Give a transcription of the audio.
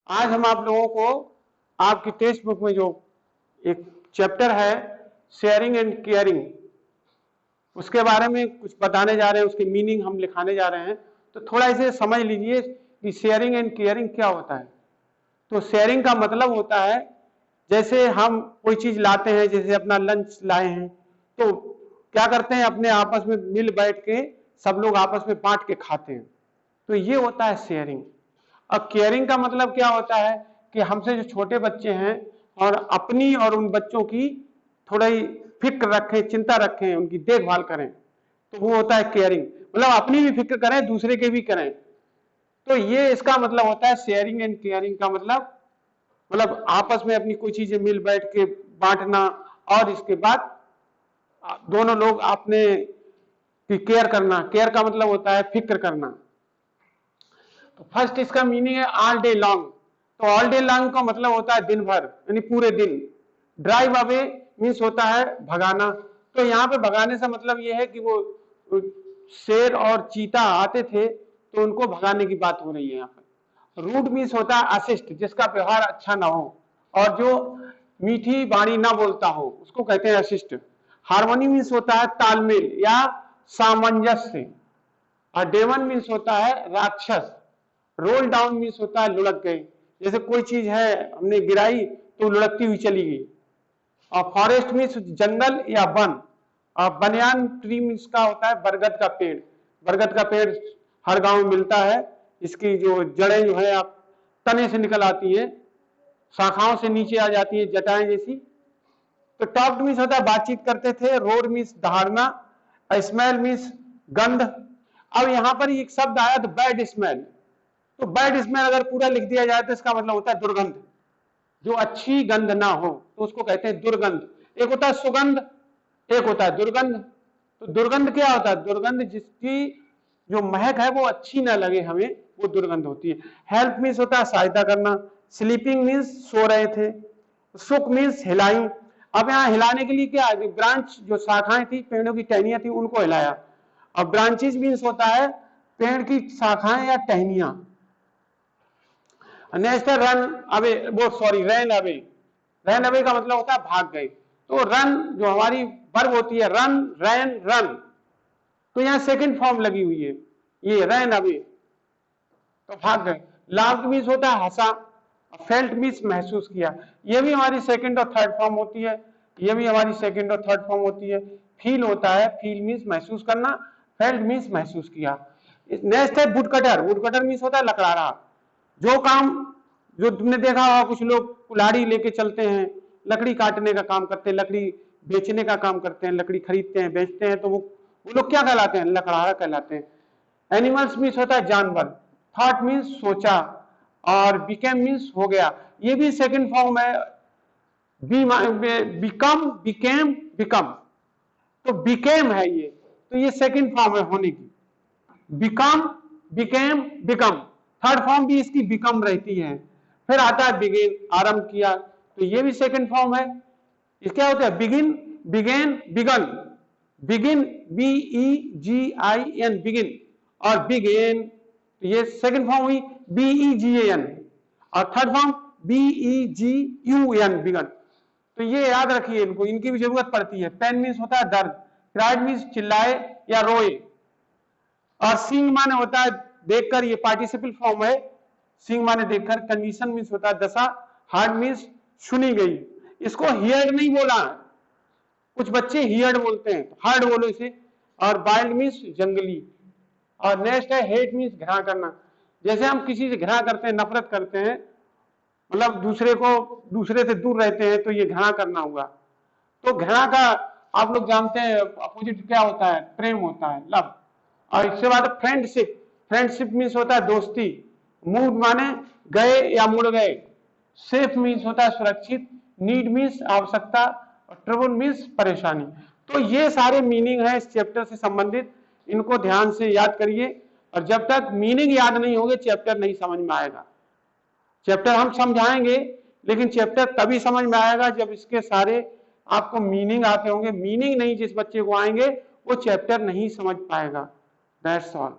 आज हम आप लोगों को आपकी टेक्स्ट बुक में जो एक चैप्टर है शेयरिंग एंड केयरिंग, उसके बारे में कुछ बताने जा रहे हैं, उसकी मीनिंग हम लिखाने जा रहे हैं। तो थोड़ा इसे समझ लीजिए कि शेयरिंग एंड केयरिंग क्या होता है। तो शेयरिंग का मतलब होता है जैसे हम कोई चीज लाते हैं, जैसे अपना लंच लाए हैं तो क्या करते हैं, अपने आपस में मिल बैठ के सब लोग आपस में बांट के खाते हैं, तो ये होता है शेयरिंग। अब केयरिंग का मतलब क्या होता है कि हमसे जो छोटे बच्चे हैं और अपनी और उन बच्चों की थोड़ी फिक्र रखें, चिंता रखें, उनकी देखभाल करें, तो वो होता है केयरिंग। मतलब अपनी भी फिक्र करें, दूसरे के भी करें, तो ये इसका मतलब होता है शेयरिंग एंड केयरिंग का मतलब आपस में अपनी कोई चीजें मिल बैठ के बांटना, और इसके बाद दोनों लोग अपने की केयर करना। केयर का मतलब होता है फिक्र करना। तो फर्स्ट इसका मीनिंग है ऑल डे लॉन्ग। तो ऑल डे लॉन्ग का मतलब होता है दिन भर, यानी पूरे दिन। ड्राइव अवे मीन्स होता है भगाना। तो यहाँ पे भगाने से मतलब यह है कि वो शेर और चीता आते थे तो उनको भगाने की बात हो रही है यहाँ पर। रूड मीन्स होता है अशिष्ट, जिसका व्यवहार अच्छा ना हो और जो मीठी वाणी ना बोलता हो उसको कहते हैं अशिष्ट। हार्मोनी मीन्स होता है तालमेल या सामंजस्य। और डेमन मीन्स होता है राक्षस। रोल डाउन मीन्स होता है लुढ़क गए, जैसे कोई चीज है हमने गिराई तो लुढ़कती हुई चली गई। और फॉरेस्ट मीन्स जंगल या वन। और बनियान ट्री मीन्स का होता है बरगद का पेड़। बरगद का पेड़ हर गांव में मिलता है, इसकी जो जड़ें जो है आप तने से निकल आती है, शाखाओं से नीचे आ जाती है जटाएं जैसी। तो टॉक्ड मीन्स होता है बातचीत करते थे। रोड मीन्स दहाड़ना। स्मेल मीन्स गंध। अब यहां पर एक शब्द आया तो बैड स्मेल। तो बैड स्मेल अगर पूरा लिख दिया जाए तो इसका मतलब होता है दुर्गंध, जो अच्छी गंध ना हो तो उसको कहते हैं दुर्गंध। एक होता है सुगंध, एक होता है दुर्गंध। तो दुर्गंध क्या होता है? दुर्गंध जिसकी जो महक है वो अच्छी ना लगे हमें, वो दुर्गंध होती है। हेल्प मीन्स होता है सहायता करना। स्लीपिंग मीन्स सो रहे थे। सुक मीन्स हिलाई। अब यहाँ हिलाने के लिए क्या, ब्रांच जो शाखाएं थी, पेड़ों की टहनियां थी, उनको हिलाया। और ब्रांचेज मीन्स होता है पेड़ की शाखाएं या टहनियां। नेक्स्ट है रन अवे, वो sorry ran away. Ran away का मतलब होता है भाग गए। तो रन जो हमारी वर्ब होती है, रन, रैन, रन, तो यहां सेकंड फॉर्म लगी हुई है, ये रैन अवे, तो भाग गए। लाफ्ड मीन्स होता है हंसा। फेल्ट मीन्स महसूस किया, ये भी हमारी सेकंड और थर्ड फॉर्म होती है, ये भी हमारी सेकंड और थर्ड फॉर्म होती है। फील होता है, फील मीन्स महसूस करना, फेल्ट मीन्स महसूस किया। नेक्स्ट है वुडकटर। वुडकटर मीन्स होता है लकड़ारा। जो काम, जो तुमने देखा होगा कुछ लोग कुल्हाड़ी लेके चलते हैं, लकड़ी काटने का काम करते हैं, लकड़ी बेचने का काम करते हैं, लकड़ी खरीदते हैं, बेचते हैं, तो वो लोग क्या कहलाते हैं? लकड़ारा कहलाते हैं। एनिमल्स मीन्स होता है जानवर। थॉट मीन्स सोचा। और बिकेम मीन्स हो गया, ये भी सेकंड फॉर्म है। बिकम, बिकेम, बिकम, तो बिकेम है ये, तो ये सेकंड फॉर्म है होने की। Become, became, become, third form भी इसकी बिकम रहती है। फिर आता है बिगिन, आरंभ किया, तो ये भी सेकंड फॉर्म है। ये क्या होता है? Begin, began, begun. Begin BEGIN begin, और बिगेन, तो ये सेकंड फॉर्म हुई BEGAN, और थर्ड फॉर्म BEGUN बिगन। तो ये याद रखिए, इनको, इनकी भी जरूरत पड़ती है। पेन मीन्स होता है दर्द। क्राइड मीन्स चिल्लाए या रोए। और सींग माने होता है देखकर, ये पार्टिसिपल फॉर्म है, सींग माने देखकर। कंडीशन मीन्स होता है दशा। हार्ड मीन्स सुनी गई। इसको हियर्ड नहीं बोला, कुछ बच्चे हियर्ड बोलते हैं, हार्ड बोलो इसे। और वाइल्ड मीन्स जंगली। और नेक्स्ट है हेट मीन्स घृणा करना। जैसे हम किसी से घृणा करते हैं, नफरत करते हैं, मतलब दूसरे से दूर रहते हैं, तो ये घृणा करना हुआ। तो घृणा का आप लोग जानते हैं अपोजिट क्या होता है? प्रेम होता है, लव। और इसके बाद फ्रेंडशिप। फ्रेंडशिप मीन्स होता है दोस्ती। मूव माने गए या मुड़ गए। सेफ मीन्स होता है सुरक्षित। नीड मीन्स आवश्यकता। और ट्रबल मीन्स परेशानी। तो ये सारे मीनिंग है इस चैप्टर से संबंधित, इनको ध्यान से याद करिए। और जब तक मीनिंग याद नहीं होंगे चैप्टर नहीं समझ में आएगा। चैप्टर हम समझाएंगे, लेकिन चैप्टर तभी समझ में आएगा जब इसके सारे आपको मीनिंग आते होंगे। मीनिंग नहीं जिस बच्चे को आएंगे वो चैप्टर नहीं समझ पाएगा। That's all.